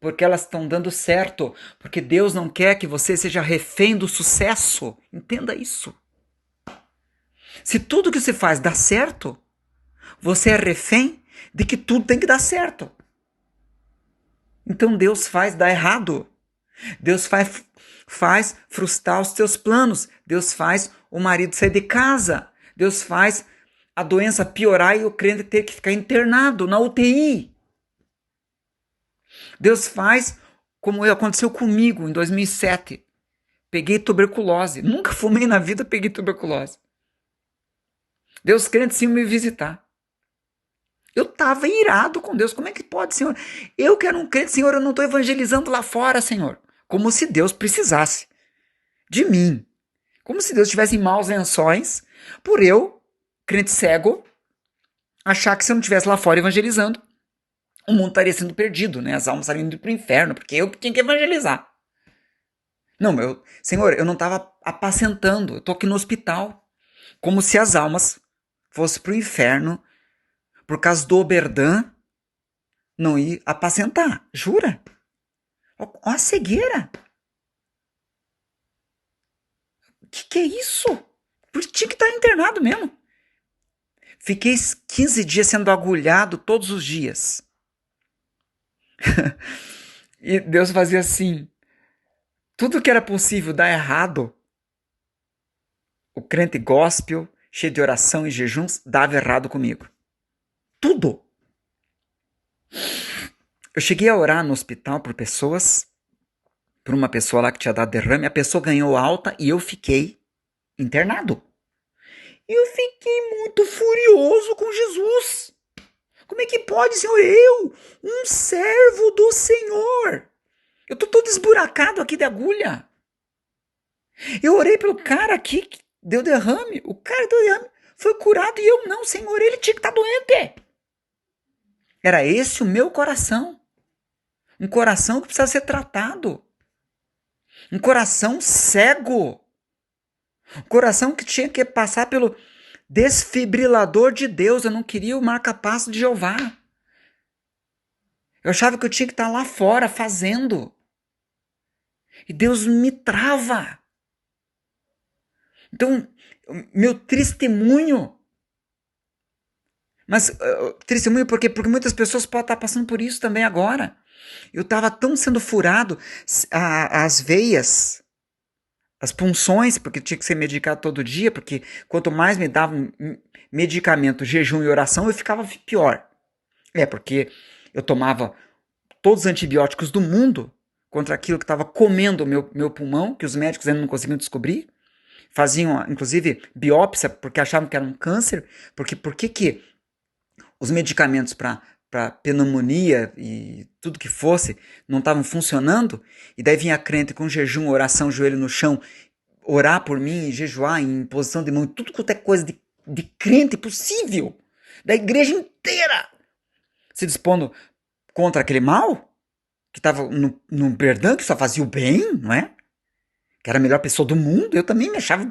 Speaker 1: porque elas estão dando certo, porque Deus não quer que você seja refém do sucesso. Entenda isso. Se tudo que você faz dá certo, você é refém de que tudo tem que dar certo. Então Deus faz dar errado. Deus faz frustrar os teus planos. Deus faz o marido sair de casa. Deus faz a doença piorar e o crente ter que ficar internado na UTI. Deus faz como aconteceu comigo em 2007. Peguei tuberculose. Nunca fumei na vida, peguei tuberculose. Deus crente sim me visitar. Eu estava irado com Deus. Como é que pode, Senhor? Eu que era um crente, Senhor, eu não estou evangelizando lá fora, Senhor. Como se Deus precisasse de mim. Como se Deus tivesse em maus lençóis por eu, crente cego, achar que se eu não estivesse lá fora evangelizando, o mundo estaria sendo perdido, né? As almas estariam indo para o inferno, porque eu tinha que evangelizar. Não, Senhor, eu não estava apacentando, eu estou aqui no hospital. Como se as almas fossem para o inferno por causa do Oberdan não ir apacentar. Jura? Ó a cegueira. Que é isso? Porque tinha que estar internado mesmo. Fiquei 15 dias sendo agulhado todos os dias. E Deus fazia assim. Tudo que era possível dar errado, o crente gospel, cheio de oração e jejuns, dava errado comigo. Tudo. Eu cheguei a orar no hospital por pessoas, por uma pessoa lá que tinha dado derrame, a pessoa ganhou alta e eu fiquei internado. Eu fiquei muito furioso com Jesus. Como é que pode, Senhor? Eu, um servo do Senhor. Eu tô todo esburacado aqui de agulha. Eu orei pelo cara aqui que deu derrame. O cara deu derrame, foi curado e eu não, Senhor. Ele tinha que estar doente. Era esse o meu coração. Um coração que precisa ser tratado. Um coração cego. Um coração que tinha que passar pelo desfibrilador de Deus. Eu não queria o marca-passo de Jeová. Eu achava que eu tinha que estar lá fora fazendo. E Deus me trava. Então, meu testemunho. Mas testemunho por quê? Porque muitas pessoas podem estar passando por isso também agora. Eu estava tão sendo furado, as veias, as punções, porque tinha que ser medicado todo dia, porque quanto mais me davam medicamento, jejum e oração, eu ficava pior. Porque eu tomava todos os antibióticos do mundo contra aquilo que estava comendo o meu pulmão, que os médicos ainda não conseguiam descobrir. Faziam, inclusive, biópsia, porque achavam que era um câncer. Porque por que os medicamentos para pneumonia e tudo que fosse não estavam funcionando? E daí vinha a crente com jejum, oração, joelho no chão, orar por mim, jejuar em posição de mão, tudo quanto é coisa de crente possível, da igreja inteira, se dispondo contra aquele mal que estava no Berdan, que só fazia o bem, não é? Que era a melhor pessoa do mundo. Eu também me achava,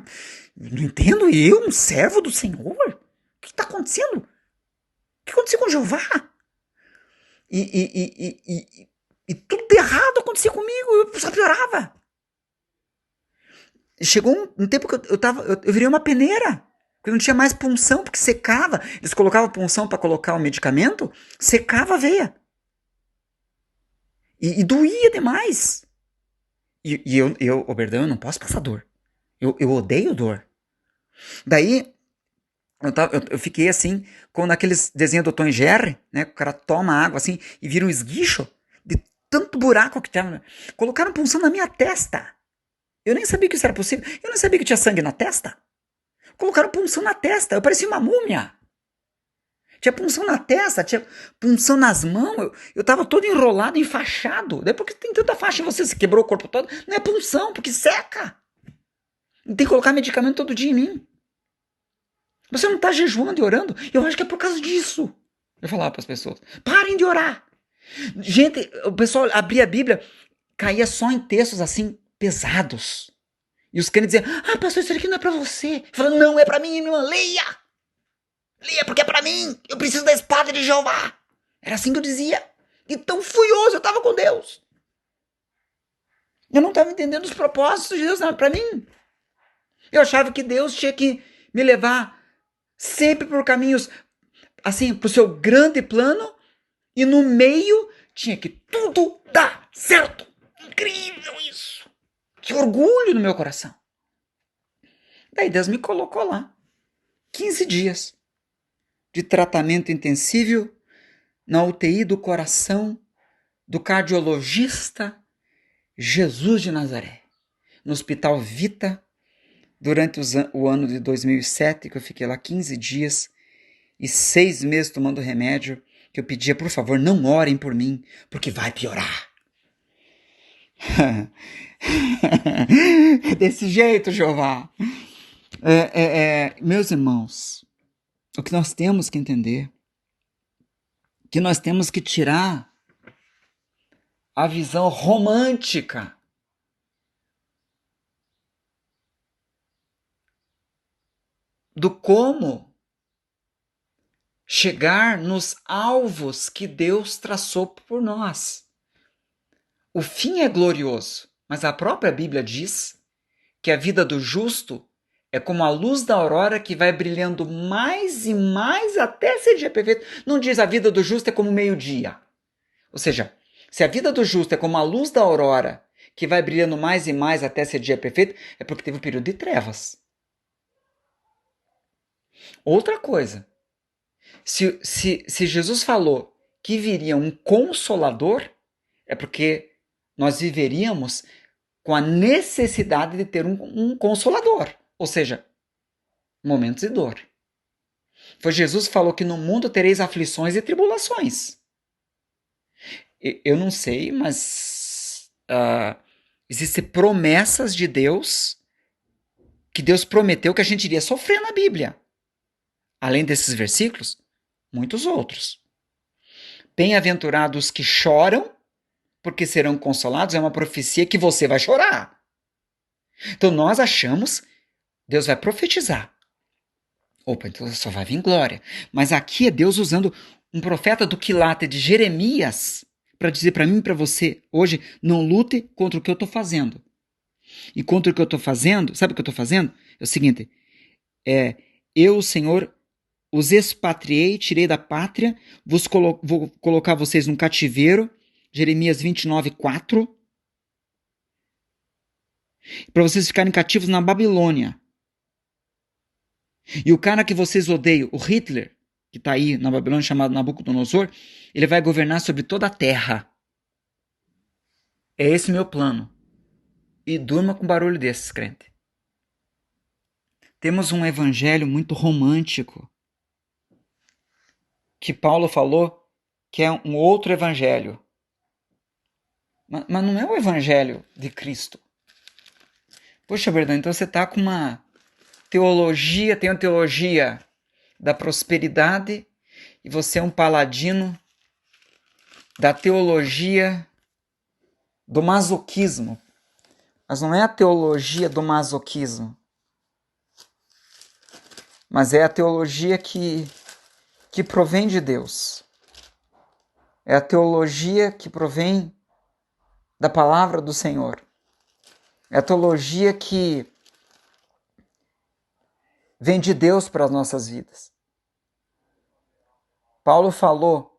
Speaker 1: não entendo, eu, um servo do Senhor? O que está acontecendo? O que aconteceu com Jeová? E tudo de errado acontecia comigo, eu só piorava. Chegou um tempo que eu virei uma peneira, porque não tinha mais punção, porque secava. Eles colocavam punção para colocar o medicamento, secava a veia. E doía demais. E eu, Oberdão, eu não posso passar dor. Eu odeio dor. Daí, eu fiquei assim, como naqueles desenhos do Tom e Jerry, né? O cara toma água assim e vira um esguicho de tanto buraco que tinha. Colocaram punção na minha testa. Eu nem sabia que isso era possível. Eu nem sabia que tinha sangue na testa. Colocaram punção na testa. Eu parecia uma múmia. Tinha punção na testa, tinha punção nas mãos. Eu tava todo enrolado, enfaixado. Daí porque tem tanta faixa e você se quebrou o corpo todo. Não é punção, porque seca. Tem que colocar medicamento todo dia em mim. Você não tá jejuando e orando? Eu acho que é por causa disso. Eu falava para as pessoas, parem de orar. Gente, o pessoal abria a Bíblia, caía só em textos assim, pesados. E os crentes diziam, pastor, isso aqui não é para você. Eu falava, não, é para mim, irmã, leia. Leia porque é para mim. Eu preciso da espada de Jeová. Era assim que eu dizia. E tão furioso eu estava com Deus. Eu não estava entendendo os propósitos de Deus para mim. Eu achava que Deus tinha que me levar sempre por caminhos, assim, pro seu grande plano, e no meio tinha que tudo dar certo. Incrível isso. Que orgulho no meu coração. Daí Deus me colocou lá. 15 dias de tratamento intensivo na UTI do coração do cardiologista Jesus de Nazaré, no Hospital Vita, durante o ano de 2007, que eu fiquei lá 15 dias e 6 meses tomando remédio, que eu pedia, por favor, não orem por mim, porque vai piorar. Desse jeito, Jeová. Meus irmãos, o que nós temos que entender, que nós temos que tirar a visão romântica do como chegar nos alvos que Deus traçou por nós. O fim é glorioso, mas a própria Bíblia diz que a vida do justo é como a luz da aurora que vai brilhando mais e mais até ser dia perfeito. Não diz a vida do justo é como meio-dia. Ou seja, se a vida do justo é como a luz da aurora que vai brilhando mais e mais até ser dia perfeito, é porque teve um período de trevas. Outra coisa, se Jesus falou que viria um consolador, é porque nós viveríamos com a necessidade de ter um consolador, ou seja, momentos de dor. Foi Jesus que falou que no mundo tereis aflições e tribulações. Eu não sei, mas existem promessas de Deus que Deus prometeu que a gente iria sofrer na Bíblia. Além desses versículos, muitos outros. Bem-aventurados que choram, porque serão consolados, é uma profecia que você vai chorar. Então nós achamos, Deus vai profetizar. Opa, então só vai vir glória. Mas aqui é Deus usando um profeta do quilate de Jeremias para dizer para mim e para você, hoje, não lute contra o que eu estou fazendo. E contra o que eu estou fazendo, sabe o que eu estou fazendo? É o seguinte, eu, o Senhor, os expatriei, tirei da pátria, vou colocar vocês num cativeiro, Jeremias 29, 4, para vocês ficarem cativos na Babilônia. E o cara que vocês odeiam, o Hitler, que está aí na Babilônia, chamado Nabucodonosor, ele vai governar sobre toda a terra. É esse meu plano. E durma com barulho desses, crente. Temos um evangelho muito romântico, que Paulo falou que é um outro evangelho. Mas não é o evangelho de Cristo. Poxa, Berdão, então você está com uma teologia, tem uma teologia da prosperidade e você é um paladino da teologia do masoquismo. Mas não é a teologia do masoquismo, mas é a teologia que provém de Deus. É a teologia que provém da palavra do Senhor. É a teologia que vem de Deus para as nossas vidas. Paulo falou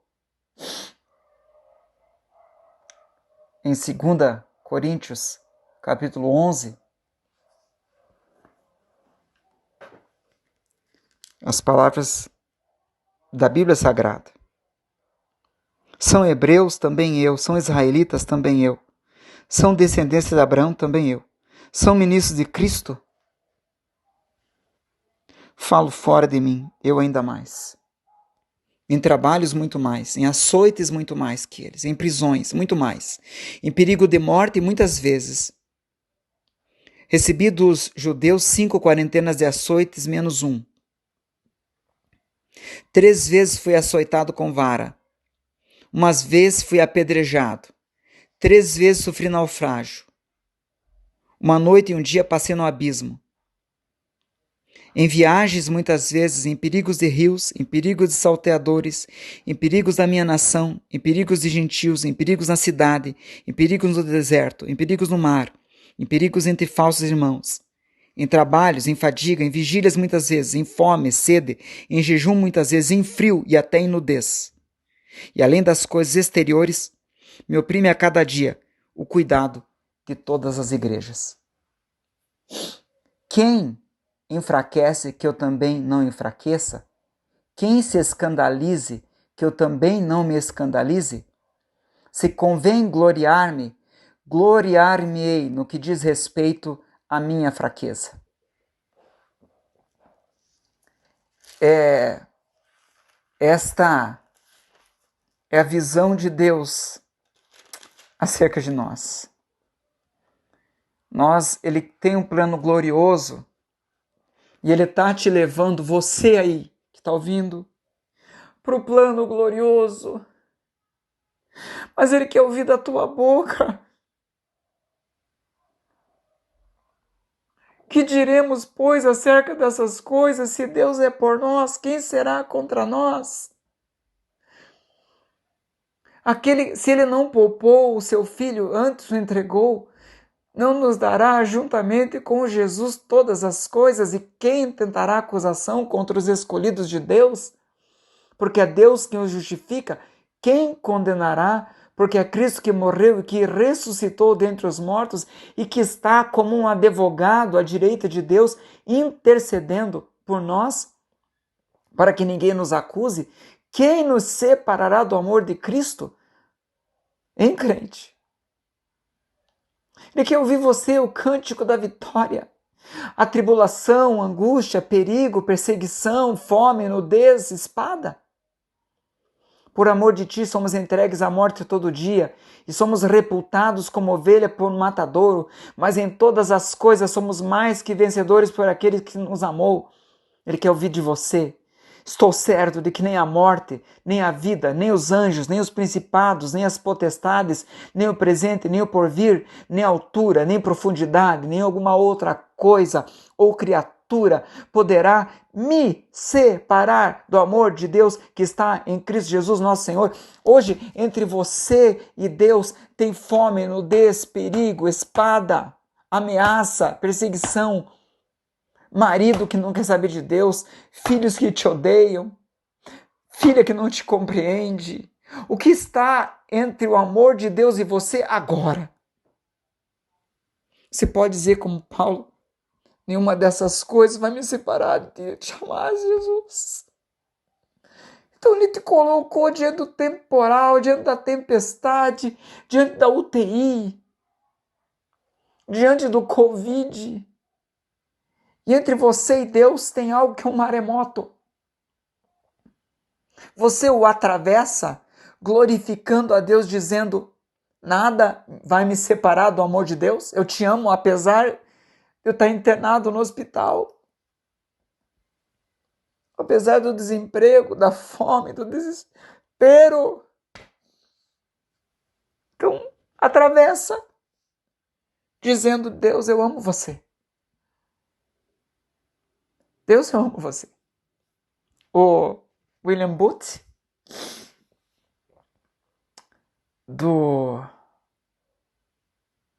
Speaker 1: em 2 Coríntios, capítulo 11, as palavras da Bíblia Sagrada. São hebreus, também eu. São israelitas, também eu. São descendentes de Abraão, também eu. São ministros de Cristo? Falo fora de mim, eu ainda mais. Em trabalhos, muito mais. Em açoites, muito mais que eles. Em prisões, muito mais. Em perigo de morte, muitas vezes. Recebi dos judeus 5 quarentenas de açoites, menos 1. 3 vezes fui açoitado com vara. Umas vezes fui apedrejado. 3 vezes sofri naufrágio. Uma noite e um dia passei no abismo. Em viagens, muitas vezes, em perigos de rios, em perigos de salteadores, em perigos da minha nação, em perigos de gentios, em perigos na cidade, em perigos no deserto, em perigos no mar, em perigos entre falsos irmãos, em trabalhos, em fadiga, em vigílias muitas vezes, em fome, sede, em jejum muitas vezes, em frio e até em nudez. E além das coisas exteriores, me oprime a cada dia o cuidado de todas as igrejas. Quem enfraquece que eu também não enfraqueça? Quem se escandalize que eu também não me escandalize? Se convém gloriar-me, gloriar-me-ei no que diz respeito à minha fraqueza. esta é a visão de Deus acerca de nós. Ele tem um plano glorioso e Ele está te levando, você aí que está ouvindo, para o plano glorioso. Mas Ele quer ouvir da tua boca. Que diremos, pois, acerca dessas coisas? Se Deus é por nós, quem será contra nós? Se Ele não poupou o seu Filho, antes o entregou, não nos dará juntamente com Jesus todas as coisas? E quem tentará acusação contra os escolhidos de Deus? Porque é Deus quem os justifica. Quem condenará? Porque é Cristo que morreu e que ressuscitou dentre os mortos e que está como um advogado à direita de Deus, intercedendo por nós, para que ninguém nos acuse. Quem nos separará do amor de Cristo? Hein, crente? Ele quer ouvir você, o cântico da vitória. A tribulação, angústia, perigo, perseguição, fome, nudez, espada. Por amor de ti somos entregues à morte todo dia e somos reputados como ovelha por um matadouro, mas em todas as coisas somos mais que vencedores por aquele que nos amou. Ele quer ouvir de você. Estou certo de que nem a morte, nem a vida, nem os anjos, nem os principados, nem as potestades, nem o presente, nem o porvir, nem a altura, nem profundidade, nem alguma outra coisa ou criatura poderá me separar do amor de Deus que está em Cristo Jesus nosso Senhor. Hoje, entre você e Deus, tem fome, nudez, perigo, espada, ameaça, perseguição, marido que não quer saber de Deus, filhos que te odeiam, filha que não te compreende. O que está entre o amor de Deus e você agora? Você pode dizer como Paulo, nenhuma dessas coisas vai me separar de ti, jamais, Jesus. Então ele te colocou diante do temporal, diante da tempestade, diante da UTI, diante do Covid. E entre você e Deus tem algo que é um maremoto. Você o atravessa glorificando a Deus, dizendo: nada vai me separar do amor de Deus. Eu te amo, apesar de eu estar internado no hospital. Apesar do desemprego, da fome, do desespero. Então, atravessa, dizendo: Deus, eu amo você. Deus, eu amo você. O William Booth, do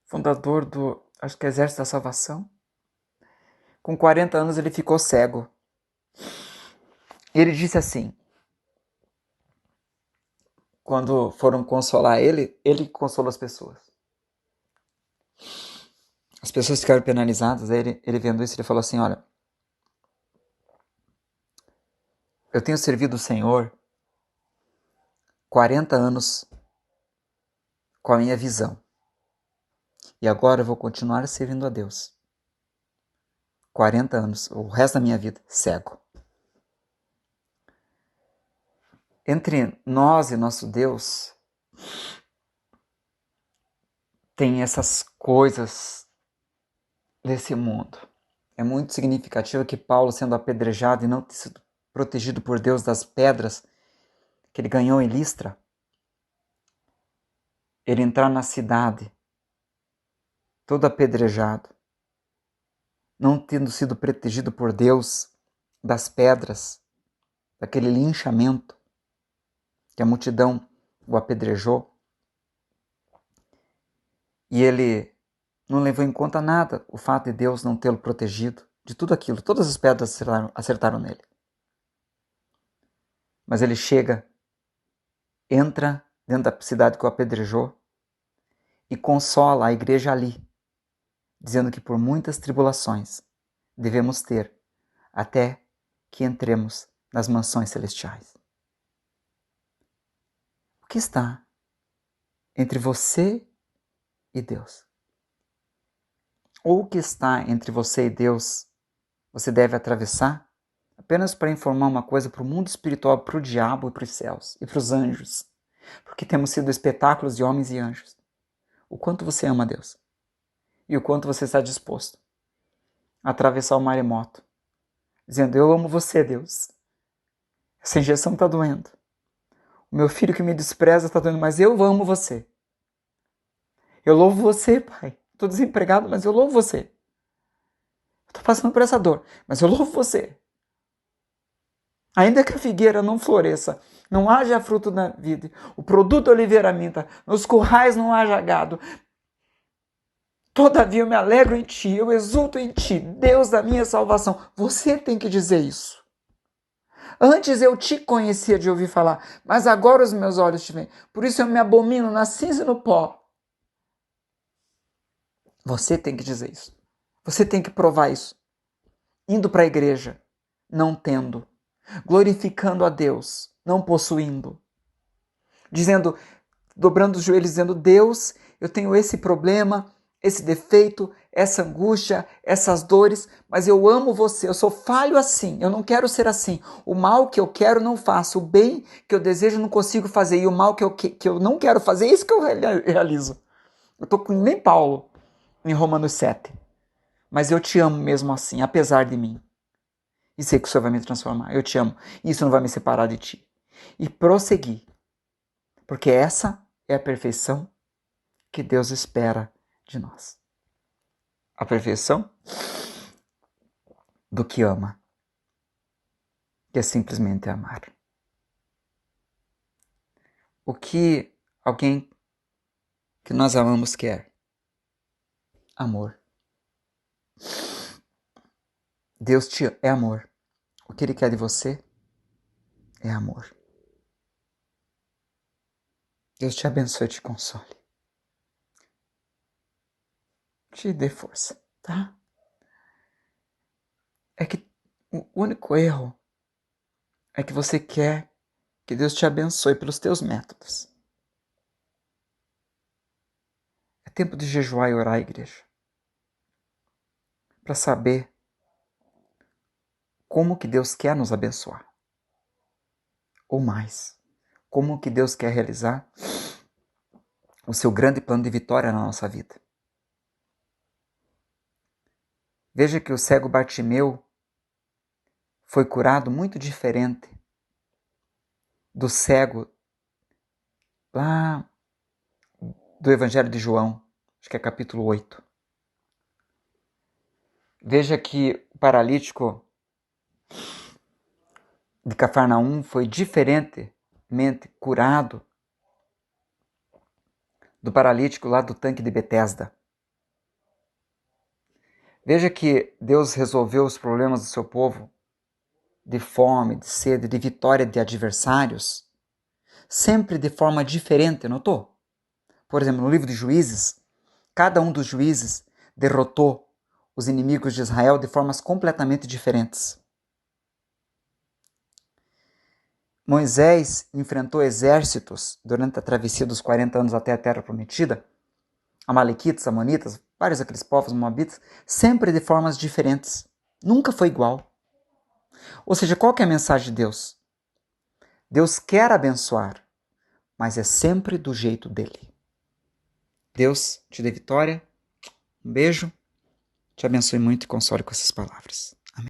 Speaker 1: fundador do, acho que Exército da Salvação, com 40 anos ele ficou cego. Ele disse assim, quando foram consolar ele consolou as pessoas. As pessoas ficaram penalizadas, aí ele vendo isso, ele falou assim, olha, eu tenho servido o Senhor 40 anos com a minha visão. E agora eu vou continuar servindo a Deus. 40 anos, o resto da minha vida, cego. Entre nós e nosso Deus, tem essas coisas desse mundo. É muito significativo que Paulo, sendo apedrejado e não ter sido protegido por Deus das pedras que ele ganhou em Listra, ele entrar na cidade, todo apedrejado, não tendo sido protegido por Deus das pedras, daquele linchamento, que a multidão o apedrejou, e ele não levou em conta nada o fato de Deus não tê-lo protegido de tudo aquilo, todas as pedras acertaram nele. Mas ele chega, entra dentro da cidade que o apedrejou e consola a igreja ali, dizendo que por muitas tribulações devemos ter até que entremos nas mansões celestiais. O que está entre você e Deus? Ou o que está entre você e Deus, você deve atravessar apenas para informar uma coisa para o mundo espiritual, para o diabo e para os céus e para os anjos, porque temos sido espetáculos de homens e anjos. O quanto você ama Deus e o quanto você está disposto a atravessar o maremoto, dizendo: eu amo você, Deus. Essa injeção está doendo. O meu filho que me despreza está doendo, mas eu amo você. Eu louvo você, Pai. Estou desempregado, mas eu louvo você. Estou passando por essa dor, mas eu louvo você. Ainda que a figueira não floresça, não haja fruto na vida, o produto oliveira minta, nos currais não haja gado, todavia eu me alegro em ti, eu exulto em ti, Deus da minha salvação. Você tem que dizer isso. Antes eu te conhecia de ouvir falar, mas agora os meus olhos te veem. Por isso eu me abomino na cinza e no pó. Você tem que dizer isso. Você tem que provar isso. Indo para a igreja, não tendo. Glorificando a Deus, não possuindo. Dizendo, dobrando os joelhos, dizendo: Deus, eu tenho esse problema, esse defeito, essa angústia, essas dores, mas eu amo você, eu sou falho assim, eu não quero ser assim. O mal que eu quero não faço, o bem que eu desejo não consigo fazer, e o mal que eu não quero fazer, é isso que eu realizo. Eu estou com nem Paulo em Romanos 7, mas eu te amo mesmo assim, apesar de mim. E sei que o Senhor vai me transformar, eu te amo, isso não vai me separar de ti. E prosseguir, porque essa é a perfeição que Deus espera de nós. A perfeição do que ama, que é simplesmente amar. O que alguém que nós amamos quer? Amor. Deus é amor. O que Ele quer de você é amor. Deus te abençoe e te console. Te dê força, tá? É que o único erro é que você quer que Deus te abençoe pelos teus métodos. É tempo de jejuar e orar, igreja, para saber como que Deus quer nos abençoar. Ou mais, como que Deus quer realizar o seu grande plano de vitória na nossa vida. Veja que o cego Bartimeu foi curado muito diferente do cego lá do Evangelho de João, acho que é capítulo 8. Veja que o paralítico de Cafarnaum foi diferentemente curado do paralítico lá do tanque de Betesda. Veja que Deus resolveu os problemas do seu povo de fome, de sede, de vitória de adversários, sempre de forma diferente, notou? Por exemplo, no livro de Juízes, cada um dos juízes derrotou os inimigos de Israel de formas completamente diferentes. Moisés enfrentou exércitos durante a travessia dos 40 anos até a Terra Prometida, amalequitas, amonitas, vários daqueles povos moabitas, sempre de formas diferentes. Nunca foi igual. Ou seja, qual que é a mensagem de Deus? Deus quer abençoar, mas é sempre do jeito dele. Deus te dê vitória, um beijo, te abençoe muito e console com essas palavras.